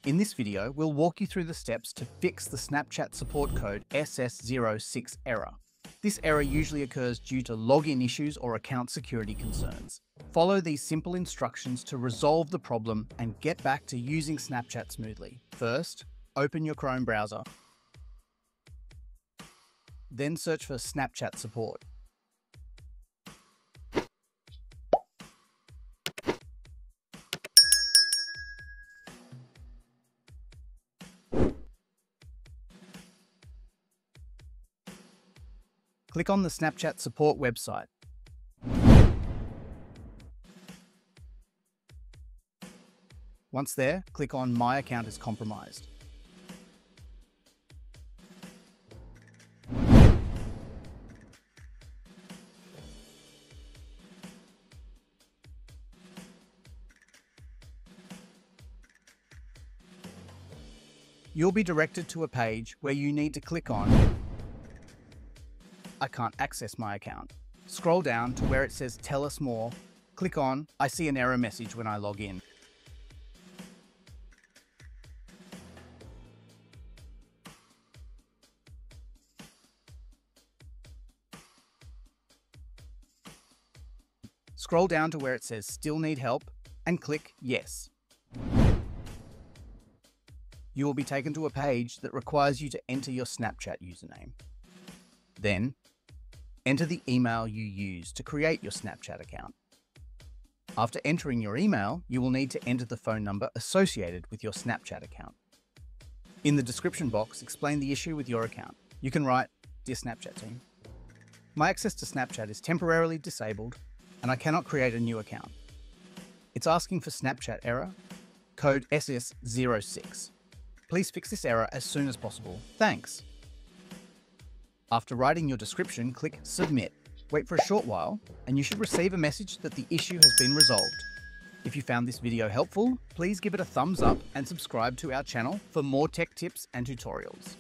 In this video, we'll walk you through the steps to fix the Snapchat support code SS06 error. This error usually occurs due to login issues or account security concerns. Follow these simple instructions to resolve the problem and get back to using Snapchat smoothly. First, open your Chrome browser. Then search for Snapchat support. Click on the Snapchat support website. Once there, click on My Account is Compromised. You'll be directed to a page where you need to click on I can't access my account. Scroll down to where it says Tell us more. Click on I see an error message when I log in. Scroll down to where it says Still need help and click Yes. You will be taken to a page that requires you to enter your Snapchat username. Then, enter the email you use to create your Snapchat account. After entering your email, you will need to enter the phone number associated with your Snapchat account. In the description box, explain the issue with your account. You can write, Dear Snapchat team, my access to Snapchat is temporarily disabled and I cannot create a new account. It's asking for Snapchat error, code SS06. Please fix this error as soon as possible. Thanks. After writing your description, click Submit. Wait for a short while, and you should receive a message that the issue has been resolved. If you found this video helpful, please give it a thumbs up and subscribe to our channel for more tech tips and tutorials.